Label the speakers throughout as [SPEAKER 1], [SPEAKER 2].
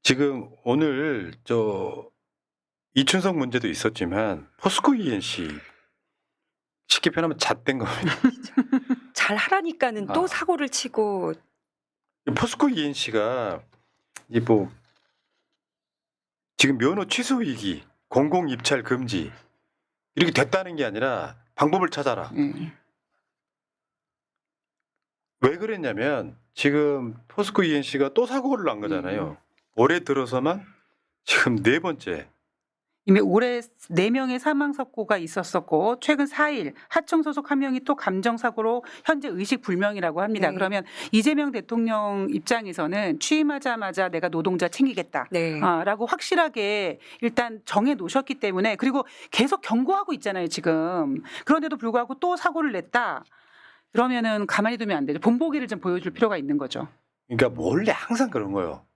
[SPEAKER 1] 지금 오늘 이춘석 문제도 있었지만 포스코 ENC 쉽게 표현하면 잣된 겁니다.
[SPEAKER 2] 잘 하라니까는 또
[SPEAKER 1] 아.
[SPEAKER 2] 사고를 치고.
[SPEAKER 1] 포스코 ENC가 뭐 지금 면허 취소 위기, 공공 입찰 금지 이렇게 됐다는 게 아니라 방법을 찾아라. 왜 그랬냐면 지금 포스코 ENC가 또 사고를 난 거잖아요. 올해 들어서만 지금 4번째.
[SPEAKER 3] 이미 올해 4명의 사망 사고가 있었었고 최근 4일 하청 소속 1명이 또 감정 사고로 현재 의식 불명이라고 합니다.
[SPEAKER 2] 네.
[SPEAKER 3] 그러면 이재명 대통령 입장에서는 취임하자마자 내가 노동자 챙기겠다.
[SPEAKER 2] 네.
[SPEAKER 3] 라고 확실하게 일단 정해 놓으셨기 때문에, 그리고 계속 경고하고 있잖아요 지금. 그런데도 불구하고 또 사고를 냈다. 그러면은 가만히 두면 안 되죠. 본보기를 좀 보여줄 필요가 있는 거죠.
[SPEAKER 1] 그러니까 원래 항상 그런 거예요.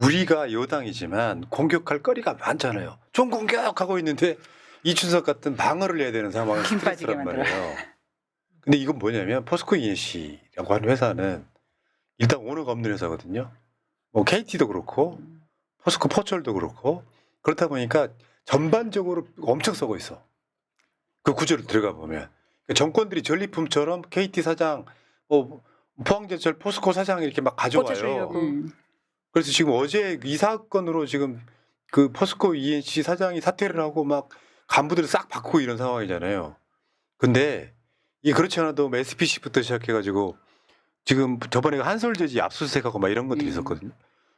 [SPEAKER 1] 우리가 여당이지만 공격할 거리가 많잖아요. 좀 공격하고 있는데 이춘석 같은 방어를 해야 되는 상황은
[SPEAKER 3] 힘 빠지게
[SPEAKER 1] 스트레스란 말이에요. 근데 이건 뭐냐면 포스코 ENC라고 하는 회사는 일단 오너가 없는 회사거든요. 뭐 KT도 그렇고 포스코 포철도 그렇고, 그렇다 보니까 전반적으로 엄청 썩어 있어. 그 구조를 들어가 보면 정권들이 전리품처럼 KT 사장, 포항제철 포스코 사장 이렇게 막 가져와요.
[SPEAKER 2] 꽂아주려고.
[SPEAKER 1] 그래서 지금 어제 이 사건으로 지금 그 포스코 ENC 사장이 사퇴를 하고 막 간부들을 싹 바꾸고 이런 상황이잖아요. 근데 이게 그렇지 않아도 뭐 SPC부터 시작해가지고 지금 저번에 한솔제지 압수수색하고 막 이런 것들이 있었거든요.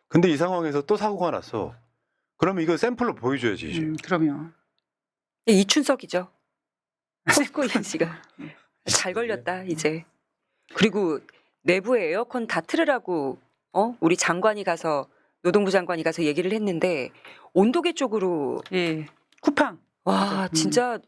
[SPEAKER 1] 근데 이 상황에서 또 사고가 났어. 그러면 이거 샘플로 보여줘야지 이제.
[SPEAKER 3] 그럼요.
[SPEAKER 2] 이춘석이죠. 포스코 ENC가 잘 걸렸다 이제. 그리고 내부에 에어컨 다 틀으라고 우리 장관이 가서, 노동부 장관이 가서 얘기를 했는데 온도계 쪽으로.
[SPEAKER 3] 예. 쿠팡.
[SPEAKER 2] 와
[SPEAKER 3] 맞아.
[SPEAKER 2] 진짜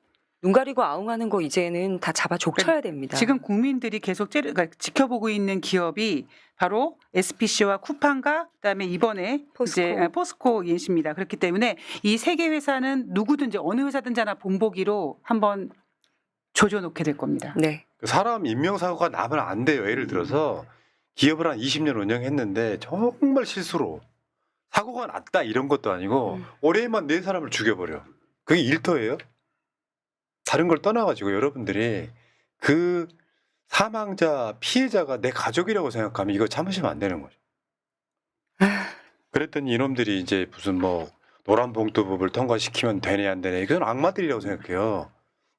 [SPEAKER 2] 눈 가리고 아웅하는 거 이제는 다 잡아 족쳐야 됩니다.
[SPEAKER 3] 지금 국민들이 계속 그러니까 지켜보고 있는 기업이 바로 SPC와 쿠팡과 그다음에 이번에
[SPEAKER 2] 포스코.
[SPEAKER 3] 이제 포스코 ENC입니다. 그렇기 때문에 이 세 개 회사는 누구든지 어느 회사든지 하나 본보기로 한번 조져놓게 될 겁니다.
[SPEAKER 2] 네.
[SPEAKER 1] 사람 인명사고가 나면 안 돼요. 예를 들어서 기업을 한 20년 운영했는데 정말 실수로 사고가 났다 이런 것도 아니고 올해만 4사람을 죽여버려. 그게 일터예요? 다른 걸 떠나가지고 여러분들이 그 사망자, 피해자가 내 가족이라고 생각하면 이거 참으시면 안 되는 거죠. 그랬더니 이놈들이 이제 무슨 노란봉투법을 통과시키면 되네 안 되네, 이건 악마들이라고 생각해요.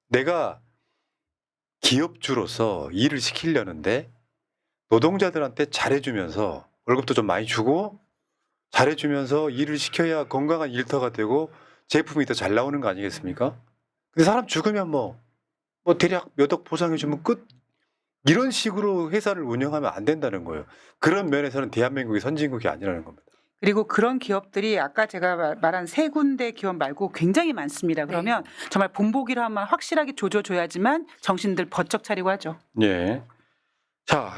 [SPEAKER 1] 내가 기업주로서 일을 시키려는데 노동자들한테 잘해주면서 월급도 좀 많이 주고 잘해주면서 일을 시켜야 건강한 일터가 되고 제품이 더 잘 나오는 거 아니겠습니까? 근데 사람 죽으면 대략 몇 억 보상해주면 끝, 이런 식으로 회사를 운영하면 안 된다는 거예요. 그런 면에서는 대한민국이 선진국이 아니라는 겁니다.
[SPEAKER 3] 그리고 그런 기업들이 아까 제가 말한 3군데 기업 말고 굉장히 많습니다. 그러면 정말 본보기로 한번 확실하게 조져줘야지만 정신들 번쩍 차리고 하죠.
[SPEAKER 1] 예. 자,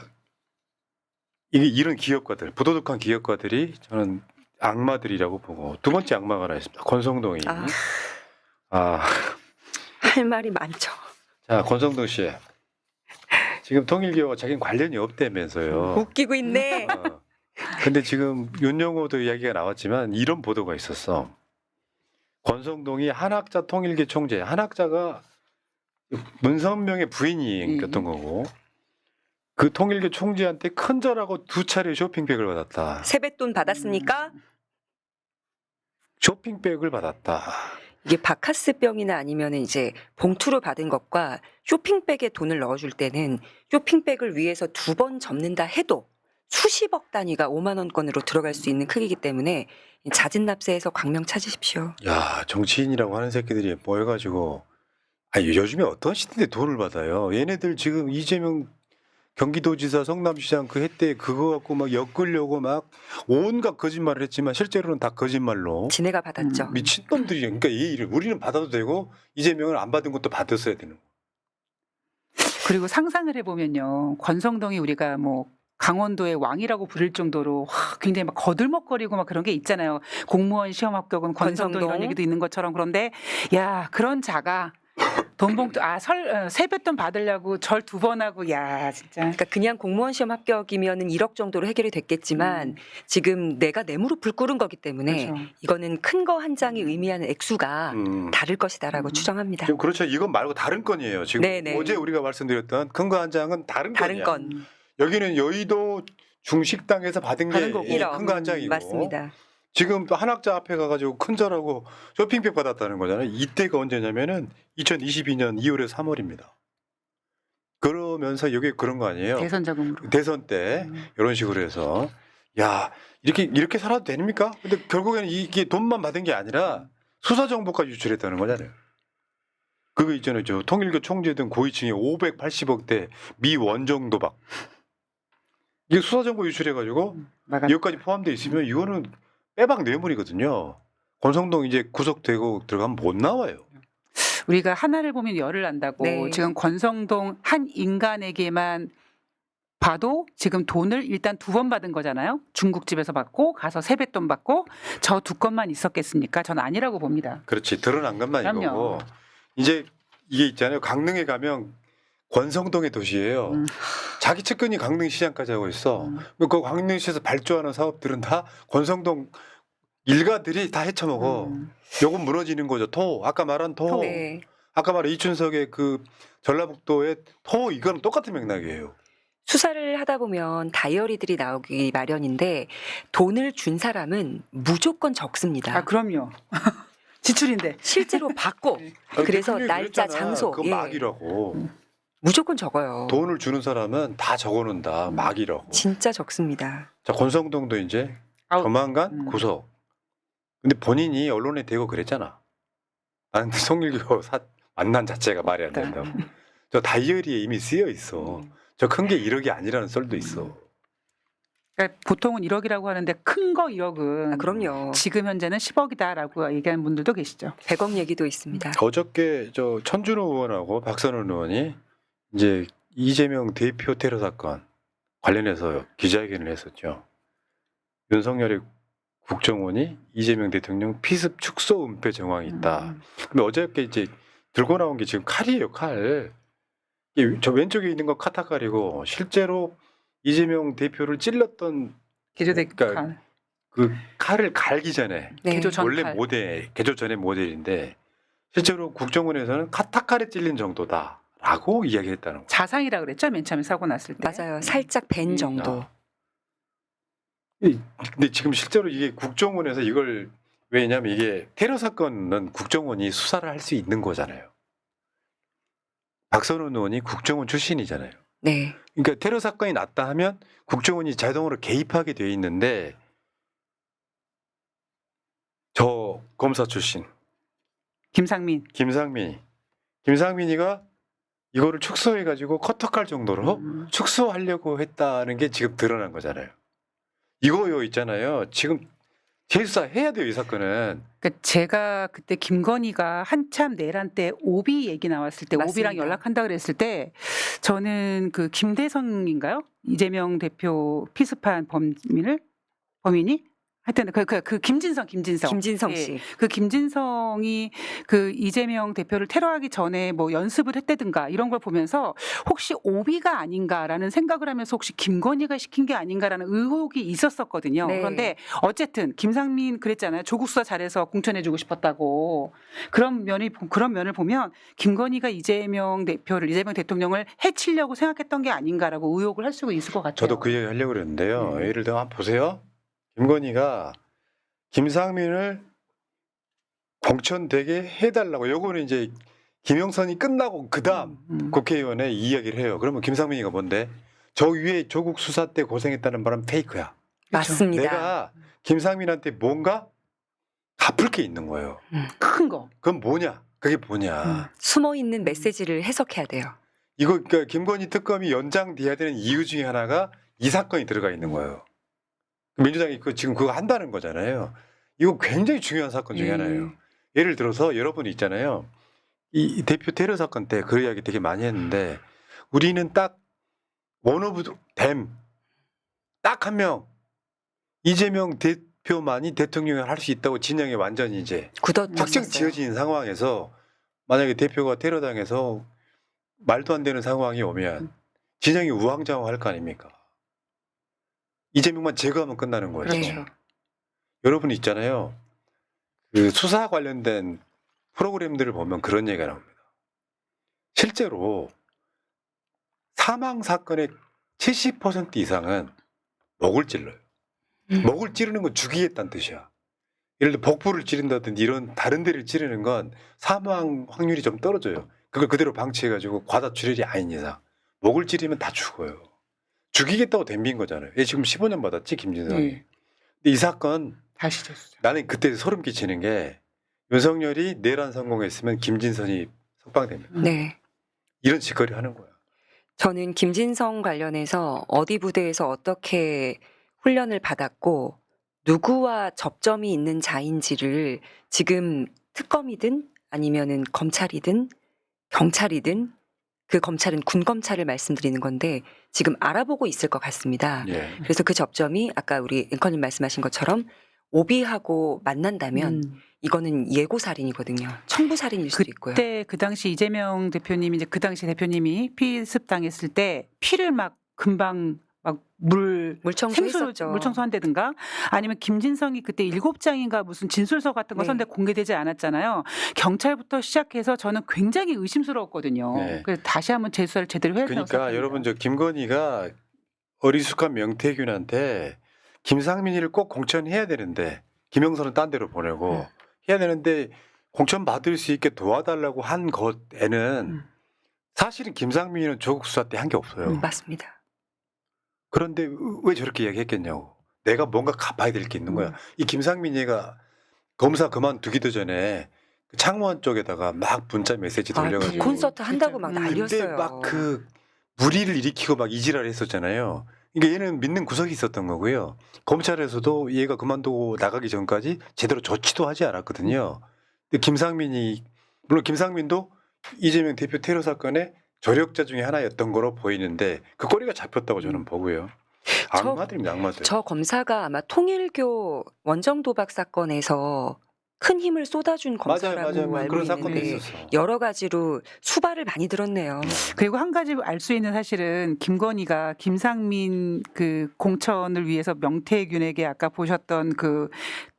[SPEAKER 1] 이런 기업가들, 부도덕한 기업가들이 저는 악마들이라고 보고, 두 번째 악마가 하나 있습니다. 권성동이.
[SPEAKER 2] 할 말이 많죠.
[SPEAKER 1] 자, 권성동 씨. 지금 통일교와 자기는 관련이 없다면서요.
[SPEAKER 2] 웃기고 있네.
[SPEAKER 1] 근데 지금 윤영호도 이야기가 나왔지만 이런 보도가 있었어. 권성동이 한학자 통일교 총재, 한학자가 문선명의 부인이었던 거고, 그 통일교 총재한테 큰절하고 2차례 쇼핑백을 받았다.
[SPEAKER 2] 세뱃돈 받았습니까?
[SPEAKER 1] 쇼핑백을 받았다.
[SPEAKER 2] 이게 바카스병이나 아니면 이제 봉투로 받은 것과 쇼핑백에 돈을 넣어줄 때는 쇼핑백을 위해서 2번 접는다 해도 수십억 단위가 5만 원권으로 들어갈 수 있는 크기이기 때문에 잦은 납세에서 광명 찾으십시오.
[SPEAKER 1] 야, 정치인이라고 하는 새끼들이 모여가지고, 요즘에 어떤 시대인데 돈을 받아요. 얘네들 지금 이재명 경기도지사 성남시장 그 했대 그거 갖고 막 엮으려고 막 온갖 거짓말을 했지만 실제로는 다 거짓말로.
[SPEAKER 2] 지네가 받았죠.
[SPEAKER 1] 미친놈들이. 그러니까 이 일을 우리는 받아도 되고 이재명은 안 받은 것도 받았어야 되는 거.
[SPEAKER 3] 그리고 상상을 해보면요, 권성동이 우리가 강원도의 왕이라고 부를 정도로 굉장히 막 거들먹거리고 막 그런 게 있잖아요. 공무원 시험 합격은 권성동 이런
[SPEAKER 2] 권성동.
[SPEAKER 3] 얘기도 있는 것처럼. 그런데 야, 그런 자가 돈 봉투 세뱃돈 받으려고 절 2번 하고 야 진짜.
[SPEAKER 2] 그러니까 그냥 공무원 시험 합격이면은 1억 정도로 해결이 됐겠지만 지금 내가 내 무릎 불 꿇은 거기 때문에
[SPEAKER 3] 그렇죠.
[SPEAKER 2] 이거는 큰 거 한 장이 의미하는 액수가 다를 것이다라고
[SPEAKER 3] 음.
[SPEAKER 2] 추정합니다.
[SPEAKER 1] 지금 그렇죠. 이건 말고 다른 건이에요. 지금
[SPEAKER 2] 네네.
[SPEAKER 1] 어제 우리가 말씀드렸던 큰 거 한 장은 다른
[SPEAKER 2] 다른
[SPEAKER 1] 건이야.
[SPEAKER 2] 건
[SPEAKER 1] 여기는 여의도 중식당에서 받은 게
[SPEAKER 3] 받은 거고.
[SPEAKER 1] 큰 거 한 장이고.
[SPEAKER 2] 맞습니다.
[SPEAKER 1] 지금 또 한학자 앞에 가가지고 큰 절하고 쇼핑백 받았다는 거잖아요. 이때가 언제냐면은 2022년 2월에서 3월입니다. 그러면서 이게 그런 거 아니에요.
[SPEAKER 3] 대선 자금으로.
[SPEAKER 1] 대선 때 이런 식으로 해서 야 이렇게 살아도 됩니까? 근데 결국에는 이게 돈만 받은 게 아니라 수사 정보까지 유출했다는 거잖아요. 그거 있잖아요. 저 통일교 총재 등 고위층이 580억대 미 원정 도박. 이게 수사 정보 유출해가지고
[SPEAKER 3] 나가.
[SPEAKER 1] 이것까지 포함되어 있으면 이거는 빼박 뇌물이거든요. 권성동 이제 구속되고 들어가면 못 나와요.
[SPEAKER 3] 우리가 하나를 보면 열을 안다고
[SPEAKER 2] 네.
[SPEAKER 3] 지금 권성동 한 인간에게만 봐도 지금 돈을 일단 2번 받은 거잖아요. 중국집에서 받고 가서 세뱃돈 받고 저 2건만 있었겠습니까? 전 아니라고 봅니다.
[SPEAKER 1] 그렇지. 드러난 것만
[SPEAKER 3] 그럼요.
[SPEAKER 1] 이거고. 이제 이게 있잖아요. 강릉에 가면 권성동의 도시예요. 자기 측근이 강릉시장까지 하고 있어. 그 강릉시에서 발주하는 사업들은 다 권성동 일가들이 다 헤쳐먹어. 요건 무너지는 거죠. 아까 말한 토.
[SPEAKER 2] 네.
[SPEAKER 1] 아까 말한 이춘석의 그 전라북도의 이거는 똑같은 맥락이에요.
[SPEAKER 2] 수사를 하다 보면 다이어리들이 나오기 마련인데 돈을 준 사람은 무조건 적습니다.
[SPEAKER 3] 아 그럼요. 지출인데.
[SPEAKER 2] 실제로 받고 그래서
[SPEAKER 1] 대통령이
[SPEAKER 2] 날짜,
[SPEAKER 1] 그랬잖아.
[SPEAKER 2] 장소
[SPEAKER 1] 그거
[SPEAKER 2] 예,
[SPEAKER 1] 막이라고.
[SPEAKER 2] 무조건 적어요.
[SPEAKER 1] 돈을 주는 사람은 다 적어놓는다. 막이라고.
[SPEAKER 2] 진짜 적습니다.
[SPEAKER 1] 자 권성동도 이제
[SPEAKER 3] 아우.
[SPEAKER 1] 조만간 구속. 근데 본인이 언론에 대고 그랬잖아. 나는 송일교 만난 자체가 말이 안 된다고. 저 다이어리에 이미 쓰여 있어. 저 큰 게 1억이 아니라는 썰도 있어.
[SPEAKER 3] 그러니까 보통은 1억이라고 하는데 큰 거 1억은
[SPEAKER 2] 아, 그럼요.
[SPEAKER 3] 지금 현재는 10억이다라고 얘기하는 분들도 계시죠.
[SPEAKER 2] 100억 얘기도 있습니다.
[SPEAKER 1] 어저께 저 천준호 의원하고 박선원 의원이 이제 이재명 대표 테러 사건 관련해서 기자회견을 했었죠. 윤석열의 국정원이 이재명 대통령 피습 축소 은폐 정황이 있다. 근데 어저께 이제 들고 나온 게 지금 칼이에요, 칼. 저 왼쪽에 있는 거 카타칼이고 실제로 이재명 대표를 찔렀던
[SPEAKER 3] 개조대
[SPEAKER 1] 그러니까 그 칼을 갈기 전에
[SPEAKER 2] 네.
[SPEAKER 3] 개조 전
[SPEAKER 1] 원래
[SPEAKER 3] 칼.
[SPEAKER 1] 모델 개조 전의 모델인데 실제로 국정원에서는 카타칼에 찔린 정도다라고 이야기했다는 거예요.
[SPEAKER 3] 자상이라 그랬죠. 맨 처음에 사고 났을 때.
[SPEAKER 2] 맞아요. 살짝 벤 정도.
[SPEAKER 1] 근데 지금 실제로 이게 국정원에서 이걸 왜냐면 이게 테러 사건은 국정원이 수사를 할 수 있는 거잖아요. 박선원 의원이 국정원 출신이잖아요.
[SPEAKER 2] 네.
[SPEAKER 1] 그러니까 테러 사건이 났다 하면 국정원이 자동으로 개입하게 돼 있는데 저 검사 출신 김상민이가 이거를 축소해 가지고 커터칼 정도로 축소하려고 했다는 게 지금 드러난 거잖아요. 이거요 있잖아요. 지금 재수사 해야 돼요, 이 사건은.
[SPEAKER 3] 그러니까 제가 그때 김건희가 한참 내란 때 오비 얘기 나왔을 때
[SPEAKER 2] 맞습니다.
[SPEAKER 3] 오비랑 연락한다 그랬을 때 저는 그 김대성인가요? 이재명 대표 피습한 범인이 하여튼 그 김진성
[SPEAKER 2] 김진성
[SPEAKER 3] 예.
[SPEAKER 2] 씨.
[SPEAKER 3] 그 김진성이 그 이재명 대표를 테러하기 전에 뭐 연습을 했다든가 이런 걸 보면서 혹시 오비가 아닌가라는 생각을 하면서 혹시 김건희가 시킨 게 아닌가라는 의혹이 있었었거든요.
[SPEAKER 2] 네.
[SPEAKER 3] 그런데 어쨌든 김상민 그랬잖아요. 조국 수사 잘해서 공천해주고 싶었다고. 그런 면을 보면 김건희가 이재명 대통령을 해치려고 생각했던 게 아닌가라고 의혹을 할 수가 있을 것 같아요.
[SPEAKER 1] 저도 그 얘기 하려고 그랬는데요. 예를 들어 한번 보세요. 김건희가 김상민을 공천되게 해달라고 요거는 이제 김영선이 끝나고 그다음 국회의원에 이야기를 해요. 그러면 김상민이가 뭔데? 저 위에 조국 수사 때 고생했다는 말은 페이크야.
[SPEAKER 2] 맞습니다.
[SPEAKER 1] 내가 김상민한테 뭔가 갚을 게 있는 거예요.
[SPEAKER 3] 큰 거.
[SPEAKER 1] 그건 뭐냐? 그게 뭐냐?
[SPEAKER 2] 숨어 있는 메시지를 해석해야 돼요.
[SPEAKER 1] 이거 그러니까 김건희 특검이 연장돼야 되는 이유 중에 하나가 이 사건이 들어가 있는 거예요. 민주당이 지금 그거 한다는 거잖아요. 이거 굉장히 중요한 사건 중에 하나예요. 예를 들어서 여러분 있잖아요. 이 대표 테러 사건 때 그 이야기 되게 많이 했는데 우리는 딱 원오브 댐 딱 한 명 이재명 대표만이 대통령을 할 수 있다고 진영이 완전히 이제 확정
[SPEAKER 2] 굳어졌어요.
[SPEAKER 1] 지어진 상황에서 만약에 대표가 테러당해서 말도 안 되는 상황이 오면 진영이 우왕좌왕할 거 아닙니까? 이재명만 제거하면 끝나는 거죠.
[SPEAKER 3] 그렇죠.
[SPEAKER 1] 여러분 있잖아요. 그 수사 관련된 프로그램들을 보면 그런 얘기가 나옵니다. 실제로 사망 사건의 70% 이상은 목을 찔러요. 목을 찌르는 건 죽이겠다는 뜻이야. 예를 들어 복부를 찌른다든지 이런 다른 데를 찌르는 건 사망 확률이 좀 떨어져요. 그걸 그대로 방치해가지고 과다출혈이 아닌 이상 목을 찌르면 다 죽어요. 죽이겠다고 덤빈 거잖아요. 얘 지금 15년 받았지 김진성이.
[SPEAKER 3] 네.
[SPEAKER 1] 근데 이 사건
[SPEAKER 3] 다시 졌죠.
[SPEAKER 1] 나는 그때 소름 끼치는 게 윤석열이 내란 성공했으면 김진선이 석방됩니다.
[SPEAKER 2] 네.
[SPEAKER 1] 이런 짓거리 하는 거야.
[SPEAKER 2] 저는 김진성 관련해서 어디 부대에서 어떻게 훈련을 받았고 누구와 접점이 있는 자인지를 지금 특검이든 아니면은 검찰이든 경찰이든 그 검찰은 군검찰을 말씀드리는 건데 지금 알아보고 있을 것 같습니다.
[SPEAKER 1] 예.
[SPEAKER 2] 그래서 그 접점이 아까 우리 앵커님 말씀하신 것처럼 오비하고 만난다면 이거는 예고살인이거든요. 청부살인일 수도 있고요.
[SPEAKER 3] 그때 그 당시 이재명 대표님이 이제 그 당시 대표님이 피습 당했을 때 피를 막 금방 막
[SPEAKER 2] 물청소했었죠.
[SPEAKER 3] 물청소한다든가 아니면 김진성이 그때 7장인가 무슨 진술서 같은 거
[SPEAKER 2] 네.
[SPEAKER 3] 선대 공개되지 않았잖아요. 경찰부터 시작해서 저는 굉장히 의심스러웠거든요.
[SPEAKER 1] 네.
[SPEAKER 3] 그래서 다시 한번 재수사를 제대로 해야 된다고
[SPEAKER 1] 그러니까
[SPEAKER 3] 생각합니다.
[SPEAKER 1] 여러분 저 김건희가 어리숙한 명태균한테 김상민이를 꼭 공천해야 되는데 김영선은 딴 데로 보내고 해야 되는데 공천 받을 수 있게 도와달라고 한 것에는 사실은 김상민이는 조국 수사 때 한 게 없어요.
[SPEAKER 2] 맞습니다.
[SPEAKER 1] 그런데 왜 저렇게 얘기했겠냐고. 내가 뭔가 갚아야 될 게 있는 거야. 이 김상민 얘가 검사 그만두기도 전에 그 창원 쪽에다가 막 문자 메시지 돌려가지고
[SPEAKER 2] 콘서트 한다고 막
[SPEAKER 3] 진짜.
[SPEAKER 1] 근데
[SPEAKER 2] 난리였어요.
[SPEAKER 1] 막 그 무리를 일으키고 막 이지랄 했었잖아요. 그러니까 얘는 믿는 구석이 있었던 거고요. 검찰에서도 얘가 그만두고 나가기 전까지 제대로 조치도 하지 않았거든요. 근데 김상민이 물론 김상민도 이재명 대표 테러 사건의 조력자 중에 하나였던 거로 보이는데 그 꼬리가 잡혔다고 저는 보고요. 악마들입니다, 악마들.
[SPEAKER 2] 저 검사가 아마 통일교 원정 도박 사건에서 큰 힘을 쏟아준 검사라고
[SPEAKER 1] 맞아요.
[SPEAKER 2] 알고
[SPEAKER 1] 그런 사건도
[SPEAKER 2] 있는데
[SPEAKER 1] 있었어.
[SPEAKER 2] 여러 가지로 수발을 많이 들었네요.
[SPEAKER 3] 그리고 한 가지 알 수 있는 사실은 김건희가 김상민 그 공천을 위해서 명태균에게 아까 보셨던 그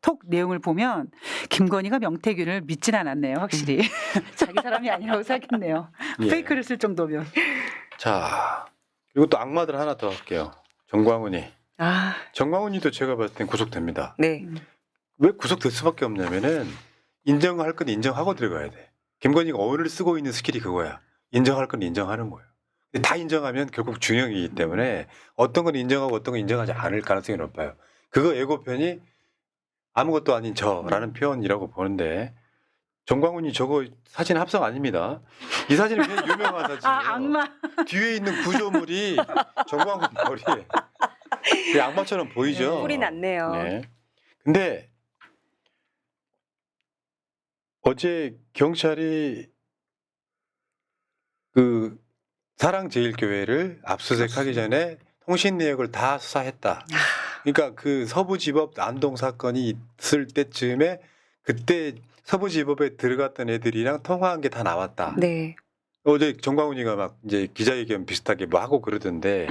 [SPEAKER 3] 톡 내용을 보면 김건희가 명태균을 믿진 않았네요, 확실히. 자기 사람이 아니라고 생각했네요.
[SPEAKER 1] 예.
[SPEAKER 3] 페이크를 쓸 정도면.
[SPEAKER 1] 자, 그리고 또 악마들 하나 더 할게요. 정광훈이.
[SPEAKER 2] 아,
[SPEAKER 1] 정광훈이도 제가 봤을 땐 구속됩니다.
[SPEAKER 2] 네.
[SPEAKER 1] 왜 구속될 수밖에 없냐면은 인정할 건 인정하고 들어가야 돼. 김건희가 오늘 쓰고 있는 스킬이 그거야. 인정할 건 인정하는 거예요. 근데 다 인정하면 결국 중형이기 때문에 어떤 건 인정하고 어떤 건 인정하지 않을 가능성이 높아요. 그거 예고편이 아무것도 아닌 저라는 표현이라고 보는데 정광훈이 저거 사진 합성 아닙니다. 이 사진은 굉장히 유명한 사진이에요.
[SPEAKER 3] 아, 악마.
[SPEAKER 1] 뒤에 있는 구조물이 정광훈 머리에 그 악마처럼 보이죠.
[SPEAKER 2] 뿔이 났네요.
[SPEAKER 1] 네. 근데 어제 경찰이 그 사랑제일교회를 압수수색하기 전에 통신 내역을 다 수사했다. 그러니까 그 서부지법 안동 사건이 있을 때쯤에 그때 서부지법에 들어갔던 애들이랑 통화한 게 다 나왔다.
[SPEAKER 2] 네.
[SPEAKER 1] 어제 정광훈이가 막 이제 기자회견 비슷하게 뭐 하고 그러던데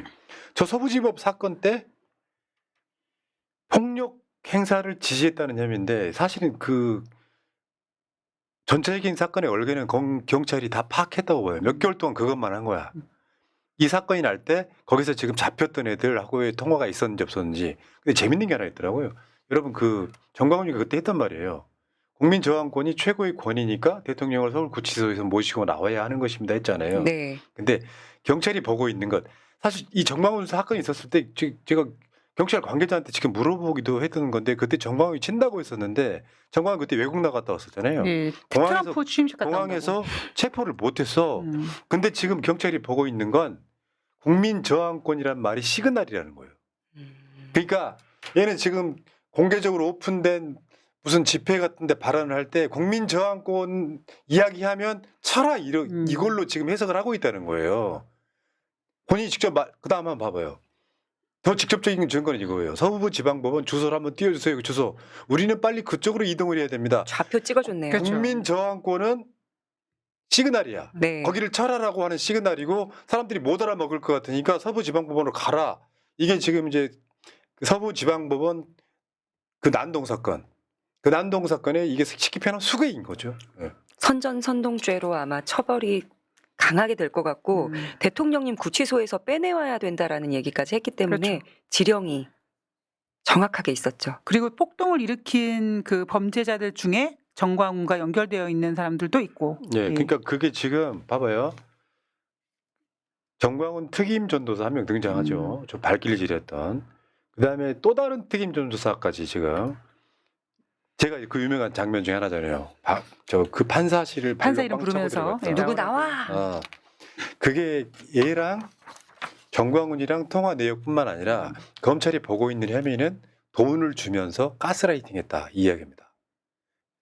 [SPEAKER 1] 저 서부지법 사건 때 폭력 행사를 지시했다는 혐의인데 사실은 그 전체적인 사건의 얼개는 경찰이 다 파악했다고 봐요. 몇 개월 동안 그것만 한 거야. 이 사건이 날 때 거기서 지금 잡혔던 애들하고의 통화가 있었는지 없었는지. 근데 재밌는 게 하나 있더라고요. 여러분 그 정광훈이가 그때 했단 말이에요. 국민저항권이 최고의 권위니까 대통령을 서울구치소에서 모시고 나와야 하는 것입니다 했잖아요.
[SPEAKER 2] 네.
[SPEAKER 1] 근데 경찰이 보고 있는 것 사실 이 정광훈 사건이 있었을 때 제가 경찰 관계자한테 지금 물어보기도 했던 건데 그때 정광훈이 친다고 했었는데 정광훈 그때 외국 나갔다 왔었잖아요.
[SPEAKER 3] 네,
[SPEAKER 1] 공항에서-
[SPEAKER 3] 트럼프 취임식 갔다
[SPEAKER 1] 공항에서
[SPEAKER 3] 온다고.
[SPEAKER 1] 체포를 못했어.
[SPEAKER 3] 음.
[SPEAKER 1] 근데 지금 경찰이 보고 있는 건 국민저항권이란 말이 시그널이라는 거예요. 그러니까 얘는 지금 공개적으로 오픈된 무슨 집회 같은 데 발언을 할 때 국민저항권 이야기하면 쳐라 이걸로 지금 해석을 하고 있다는 거예요. 본인이 직접 그다음 한번 봐봐요. 더 직접적인 증거는 이거예요. 서부지방법원 주소를 한번 띄워주세요. 그 주소. 우리는 빨리 그쪽으로 이동을 해야 됩니다.
[SPEAKER 2] 좌표 찍어줬네요.
[SPEAKER 3] 그렇죠.
[SPEAKER 1] 국민저항권은 시그널이야.
[SPEAKER 2] 네.
[SPEAKER 1] 거기를 철하라고 하는 시그널이고 사람들이 못 알아먹을 것 같으니까 서부지방법원으로 가라. 이게 지금 이제 그 서부지방법원 그 난동 사건. 그 난동 사건에 이게 쉽게 표현하면 수괴인 거죠. 예.
[SPEAKER 2] 선전선동죄로 아마 처벌이 강하게 될 것 같고 대통령님 구치소에서 빼내와야 된다라는 얘기까지 했기 때문에
[SPEAKER 3] 그렇죠.
[SPEAKER 2] 지령이 정확하게 있었죠.
[SPEAKER 3] 그리고 폭동을 일으킨 그 범죄자들 중에 정광훈과 연결되어 있는 사람들도 있고.
[SPEAKER 1] 예, 그러니까 그게 지금 봐봐요. 정광훈 특임 전도사 한 명 등장하죠. 좀 발길질했던. 그다음에 또 다른 특임 전도사까지 지금 제가 그 유명한 장면 중에 하나잖아요. 저 그 판사실을
[SPEAKER 3] 판사
[SPEAKER 1] 발로
[SPEAKER 3] 이름
[SPEAKER 1] 빵 차고
[SPEAKER 3] 부르면서
[SPEAKER 1] 들어갔던.
[SPEAKER 3] 예,
[SPEAKER 2] 누구
[SPEAKER 3] 나오라고.
[SPEAKER 2] 나와?
[SPEAKER 1] 그게 얘랑 정광훈이랑 통화 내역뿐만 아니라 검찰이 보고 있는 혐의는 돈을 주면서 가스라이팅했다 이 이야기입니다.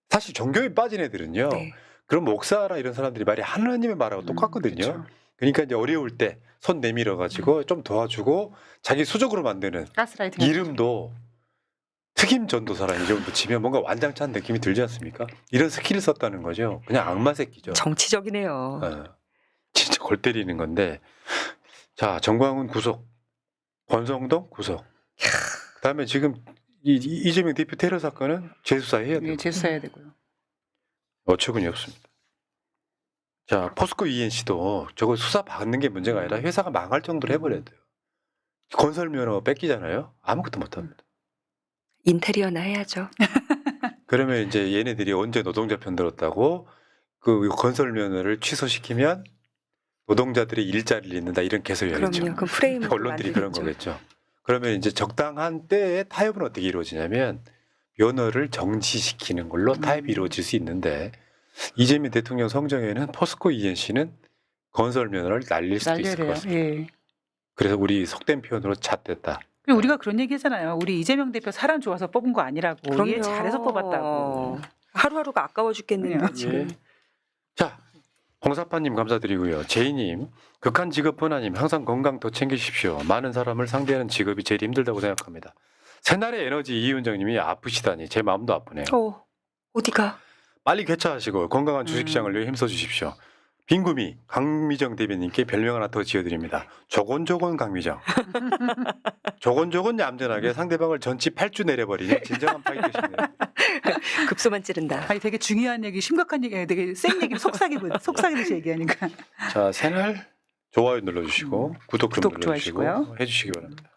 [SPEAKER 1] 사실 종교에 빠진 애들은요.
[SPEAKER 2] 네.
[SPEAKER 1] 그런 목사나 이런 사람들이 말이 하나님의 말하고 똑같거든요.
[SPEAKER 3] 그렇죠.
[SPEAKER 1] 그러니까 이제 어려울 때 손 내밀어 가지고 좀 도와주고 자기 수적으로 만드는
[SPEAKER 3] 가스라이팅.
[SPEAKER 1] 이름도 특임 전도사라는 이름 붙이면 뭔가 완장찬 느낌이 들지 않습니까? 이런 스킬을 썼다는 거죠. 그냥 악마 새끼죠.
[SPEAKER 2] 정치적이네요.
[SPEAKER 1] 진짜 골 때리는 건데. 자, 정광훈 구속, 권성동 구속. 그다음에 지금 이재명 대표 테러 사건은 재수사해야 돼요.
[SPEAKER 3] 예, 재수사해야 되고요.
[SPEAKER 1] 어처구니 없습니다. 자, 포스코 ENC도 저거 수사 받는 게 문제가 아니라 회사가 망할 정도로 해버려야 돼요. 건설 면허 뺏기잖아요. 아무것도 못합니다.
[SPEAKER 2] 인테리어나 해야죠.
[SPEAKER 1] 그러면 이제 얘네들이 언제 노동자 편 들었다고 그 건설 면허를 취소시키면 노동자들이 일자리를 잃는다 이런 개소리겠죠.
[SPEAKER 2] 그럼요. 그 프레임
[SPEAKER 1] 언론들이 그런 거겠죠. 그러면 이제 적당한 때에 타협은 어떻게 이루어지냐면 면허를 정지시키는 걸로 타협이 이루어질 수 있는데 이재명 대통령 성정에는 포스코 ENC는 건설 면허를 날릴 수도 있을 것
[SPEAKER 3] 난리래요.
[SPEAKER 1] 같습니다.
[SPEAKER 3] 예.
[SPEAKER 1] 그래서 우리 속된 표현으로 잣됐다.
[SPEAKER 3] 그리고 우리가 그런 얘기 했잖아요. 우리 이재명 대표 사람 좋아서 뽑은 거 아니라고.
[SPEAKER 2] 그럼요.
[SPEAKER 3] 얘 잘해서 뽑았다고.
[SPEAKER 2] 하루하루가 아까워 죽겠는데
[SPEAKER 3] 예.
[SPEAKER 2] 지금.
[SPEAKER 1] 자, 홍사파님 감사드리고요. 제이님, 극한 직업 번화님 항상 건강 더 챙기십시오. 많은 사람을 상대하는 직업이 제일 힘들다고 생각합니다. 새날의 에너지 이윤정님이 아프시다니 제 마음도 아프네요.
[SPEAKER 2] 어디가?
[SPEAKER 1] 빨리 개차하시고 건강한 주식시장을 위해 힘써주십시오. 빈구미 강미정 대변인께 별명 하나 더 지어드립니다. 조곤조곤 강미정. 조곤조곤 얌전하게 상대방을 전치 8주 내려버리는 진정한 파이터시네요.
[SPEAKER 2] 급소만 찌른다.
[SPEAKER 3] 아니 되게 중요한 얘기, 심각한 얘기, 되게 센 얘기, 속삭이듯이 얘기하니까.
[SPEAKER 1] 자, 새날 좋아요 눌러주시고 구독 좀
[SPEAKER 3] 구독
[SPEAKER 1] 눌러주시고
[SPEAKER 3] 좋아하시고요.
[SPEAKER 1] 해주시기 바랍니다.